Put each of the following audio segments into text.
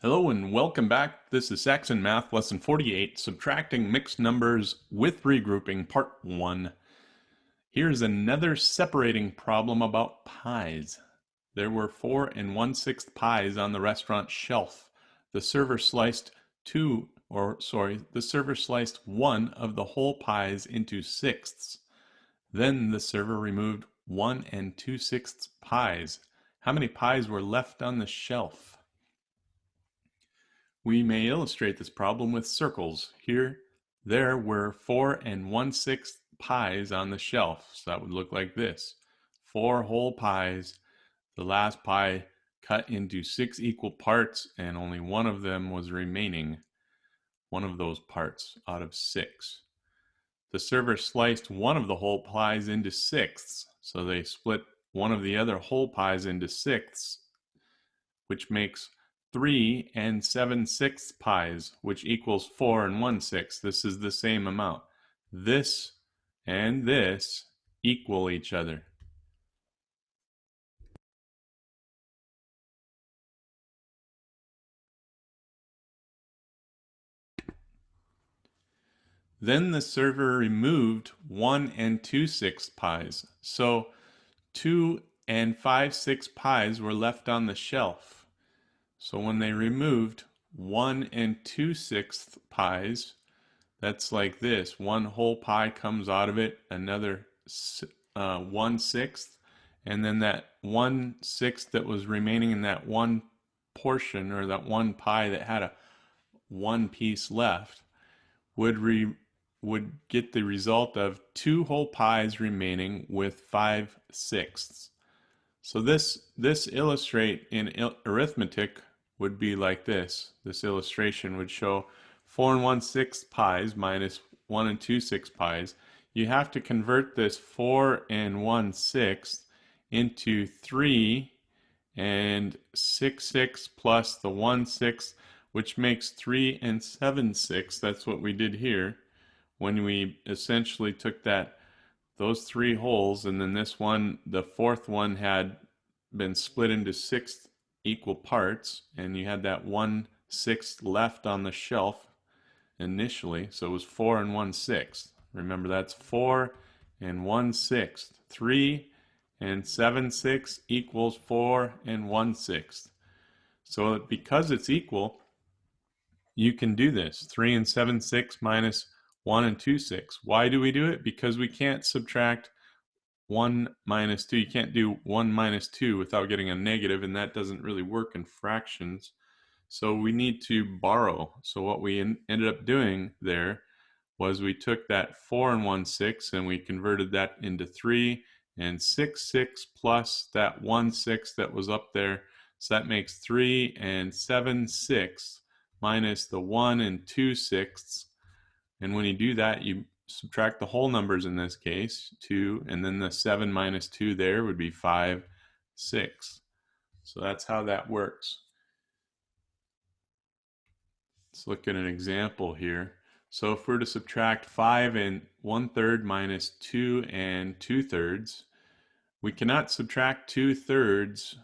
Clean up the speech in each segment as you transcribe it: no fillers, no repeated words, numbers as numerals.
Hello and welcome back. This is Saxon Math Lesson 48, Subtracting Mixed Numbers with Regrouping, Part 1. Here's another separating problem about pies. There were 4 1/6 pies on the restaurant shelf. The server sliced one of the whole pies into sixths. Then the server removed 1 2/6 pies. How many pies were left on the shelf? We may illustrate this problem with circles. There were 4 1/6 pies on the shelf. So that would look like this. 4 whole pies, the last pie cut into 6 equal parts, and only one of them was remaining, one of those parts out of 6. The server sliced one of the whole pies into sixths, so they split one of the other whole pies into sixths, which makes 3 7/6 pies, which equals 4 1/6. This is the same amount. This and this equal each other. Then the server removed 1 2/6 pies. So 2 5/6 pies were left on the shelf. So when they removed 1 2/6 pies, that's like this. One whole pie comes out of it, another 1/6, and then that 1/6 that was remaining in that one portion, or that one pie that had a one piece left, would get the result of 2 whole pies remaining with 5/6. So this illustrate in arithmetic would be like this. This illustration would show 4 1/6 pies minus 1 2/6 pies. You have to convert this 4 1/6 into 3 6/6 plus the 1/6, which makes 3 7/6. That's what we did here when we essentially took those 3 wholes, and then this one, the fourth one, had been split into 6 equal parts, and you had that 1/6 left on the shelf initially, so it was 4 1/6. Remember, that's 4 1/6. 3 7/6 equals 4 1/6. So because it's equal, you can do this. 3 7/6 minus 1 2/6. Why do we do it? Because we can't subtract 1 minus 2. You can't do 1 minus 2 without getting a negative, and that doesn't really work in fractions. So we need to borrow. So what we ended up doing there was we took that 4 1/6 and we converted that into 3 6/6 plus that 1/6 that was up there. So that makes 3 7/6 minus the 1 2/6. And when you do that, you subtract the whole numbers in this case, 2, and then the 7 minus 2 there would be 5, 6. So that's how that works. Let's look at an example here. So if we're to subtract 5 1/3 minus 2 2/3, we cannot subtract 2/3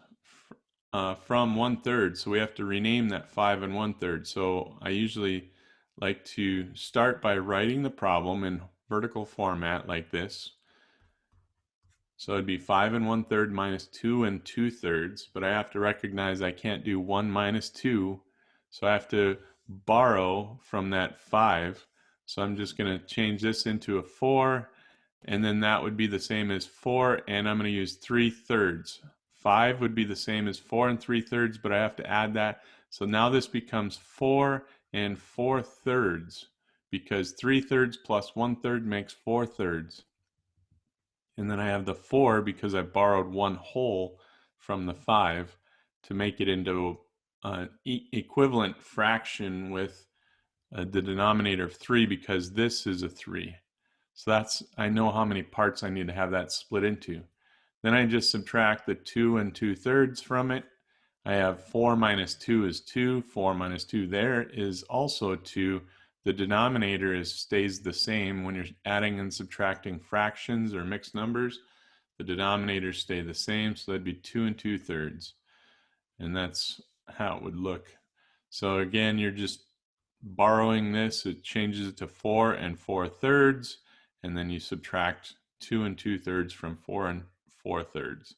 from 1/3, so we have to rename that 5 1/3. So I usually like to start by writing the problem in vertical format like this. So it'd be 5 1/3 minus 2 2/3, but I have to recognize I can't do 1 minus 2, so I have to borrow from that 5. So I'm just going to change this into a 4, and then that would be the same as 4, and I'm going to use 3/3. 5 would be the same as 4 3/3, but I have to add that. So now this becomes 4 4/3, because 3/3 plus 1/3 makes 4/3. And then I have the 4 because I borrowed one whole from the 5 to make it into an equivalent fraction with the denominator of 3, because this is a 3. So I know how many parts I need to have that split into. Then I just subtract the 2 2/3 from it. I have 4 minus 2 is 2. 4 minus 2 there is also 2. The denominator stays the same when you're adding and subtracting fractions or mixed numbers. The denominators stay the same, so that'd be 2 2/3. And that's how it would look. So again, you're just borrowing this. It changes it to 4 and 4/3, and then you subtract 2 and 2/3 from 4 and 4/3.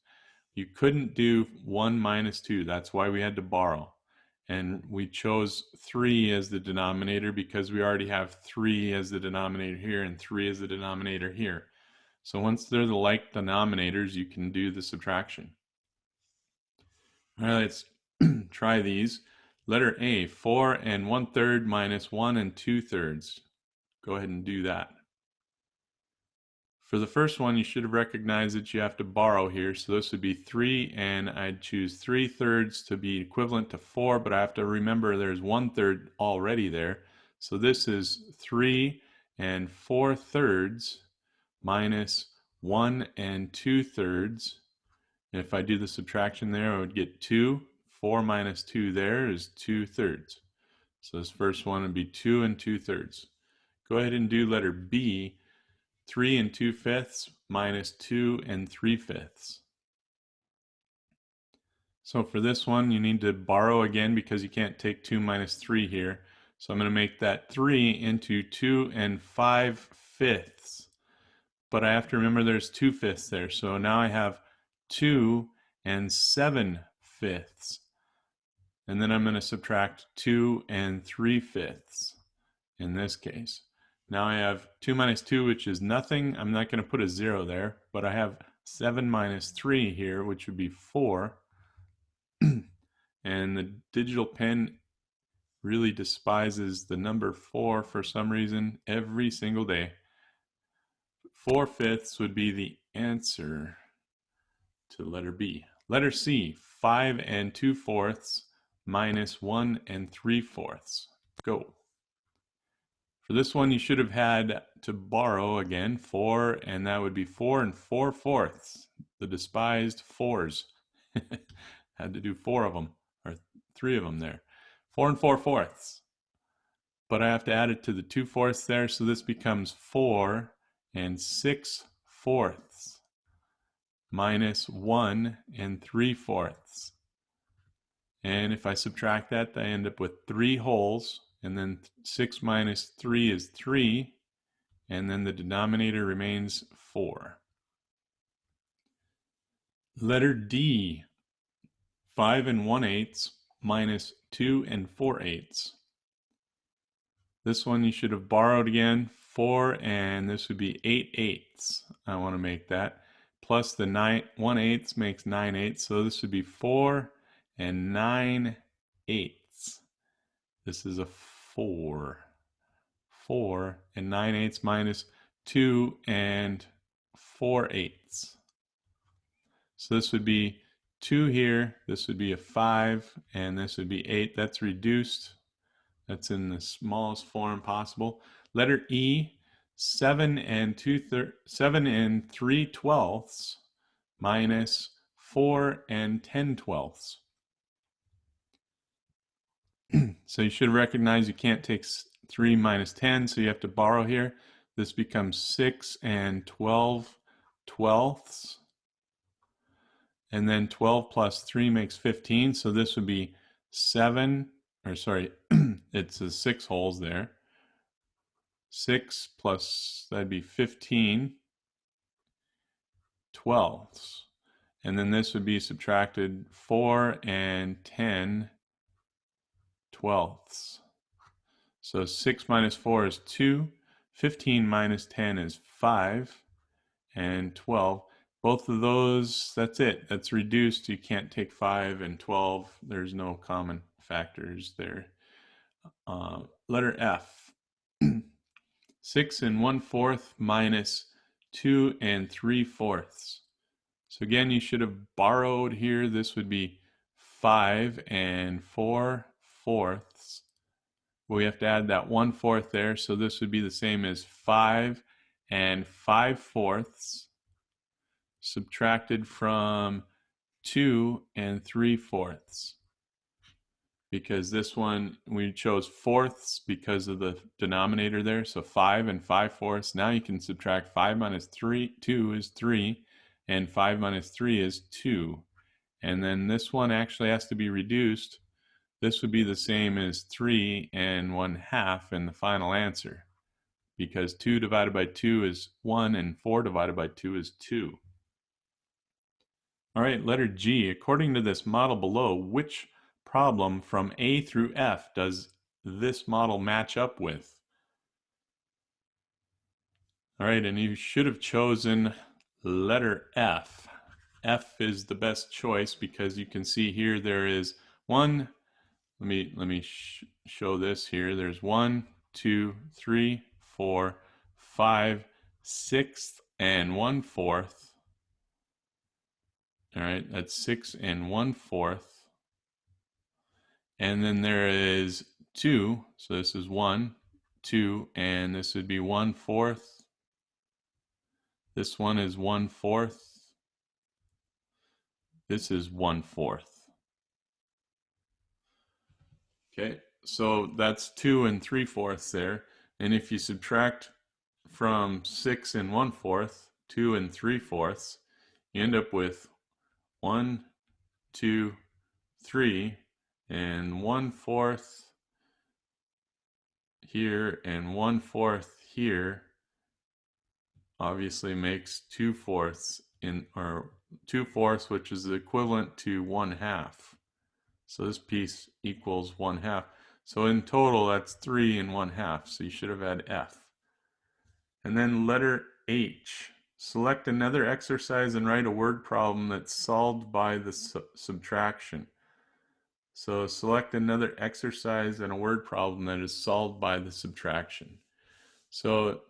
You couldn't do 1 minus 2. That's why we had to borrow. And we chose 3 as the denominator because we already have 3 as the denominator here and 3 as the denominator here. So once they're the like denominators, you can do the subtraction. All right, let's try these. Letter A, 4 and 1/3 minus 1 and 2/3. Go ahead and do that. For the first one, you should have recognized that you have to borrow here. So this would be 3, and I'd choose 3/3 to be equivalent to 4, but I have to remember there's 1/3 already there. So this is 3 and 4/3 minus 1 and 2/3. And if I do the subtraction there, I would get 2. 4 minus 2 there is 2/3. So this first one would be 2 and 2/3. Go ahead and do letter B, 3 and 2/5 minus 2 and 3/5. So for this one, you need to borrow again because you can't take 2 minus 3 here. So I'm going to make that 3 into 2 and 5/5. But I have to remember there's 2/5 there. So now I have 2 and 7/5. And then I'm going to subtract 2 and 3/5 in this case. Now I have 2 minus 2, which is nothing. I'm not going to put a 0 there, but I have 7 minus 3 here, which would be 4. And the digital pen really despises the number 4 for some reason every single day. 4/5 would be the answer to letter B. Letter C, 5 and 2/4 minus 1 and 3/4. Go. For this one, you should have had to borrow again 4, and that would be 4 and 4/4. The despised 4s. Had to do 4 of them, or 3 of them there. 4 and 4/4. But I have to add it to the 2/4 there, so this becomes 4 and 6/4 minus 1 and 3/4. And if I subtract that, I end up with 3 wholes, and then 6 minus 3 is 3, and then the denominator remains 4. Letter D, 5 and 1/8 minus 2 and 4/8. This one you should have borrowed again, 4, and this would be 8/8. I want to make that. Plus the 1/8 makes 9/8, so this would be 4 and 9/8. This is a 4. 4 and 9/8 minus 2 and 4/8. So this would be 2 here, this would be a 5, and this would be 8. That's reduced. That's in the smallest form possible. Letter E, 7 and 3/12 minus 4 and 10/12. So you should recognize you can't take 3 minus 10, so you have to borrow here. This becomes 6 and 12/12. And then 12 plus 3 makes 15, so this would be 7, or sorry, it's a 6 wholes there. 6 plus, that'd be 15/12. And then this would be subtracted 4 and 10/12. So 6 minus 4 is 2, 15 minus 10 is 5, and 12. Both of those, that's it. That's reduced. You can't take 5 and 12. There's no common factors there. Letter F, 6 and 1/4 minus 2 and 3/4. So again, you should have borrowed here. This would be 5 and 4/4. We have to add that 1/4 there, so this would be the same as 5 and 5/4 subtracted from 2 and 3/4. Because this one, we chose fourths because of the denominator there, so 5 and 5/4. Now you can subtract 5 minus 2 is 3, and 5 minus 3 is 2. And then this one actually has to be reduced. this would be the same as 3 and 1/2 in the final answer, because 2 divided by 2 is 1 and 4 divided by 2 is 2. All right, letter G. According to this model below, which problem from A through F does this model match up with? All right, and you should have chosen letter F. F is the best choice because you can see here there is one. Let me show this here. There's 1, 2, 3, 4, 5, 6, and 1/4. All right, that's 6 and 1/4. And then there is 2. So this is 1, 2, and this would be 1/4. This one is 1/4. This is 1/4. Okay, so that's 2 and 3/4 there. And if you subtract from 6 and 1/4, 2 and 3/4, you end up with 1, 2, 3, and 1/4 here and 1/4 here. Obviously makes 2/4 in, or 2/4, which is equivalent to 1/2. So this piece equals 1/2. So in total, that's 3 and 1/2. So you should have had F. And then letter H. Select another exercise and write a word problem that's solved by the subtraction. So select another exercise and a word problem that is solved by the subtraction. So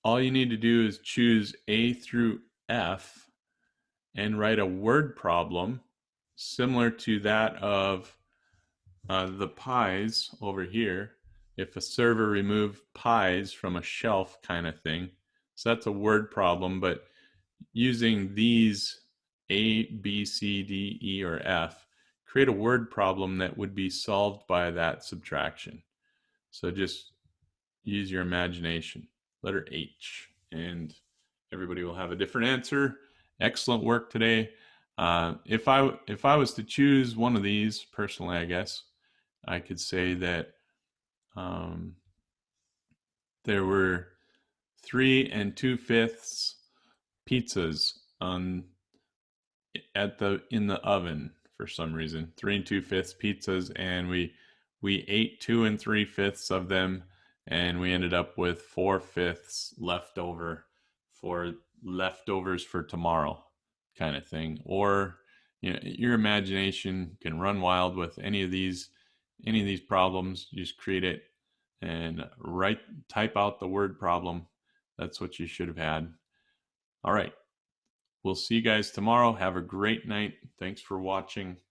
all you need to do is choose A through F and write a word problem similar to that of the pies over here. If a server removed pies from a shelf kind of thing. So that's a word problem, but using these A, B, C, D, E, or F, create a word problem that would be solved by that subtraction. So just use your imagination. Letter H, and everybody will have a different answer. Excellent work today. If I was to choose one of these personally, I guess I could say that there were 3 and 2/5 pizzas in the oven for some reason. 3 and 2/5 pizzas, and we ate 2 and 3/5 of them, and we ended up with 4/5 leftovers for tomorrow, kind of thing. Or your imagination can run wild with any of these problems. You just create it and type out the word problem. That's what you should have had. All right. We'll see you guys tomorrow. Have a great night. Thanks for watching.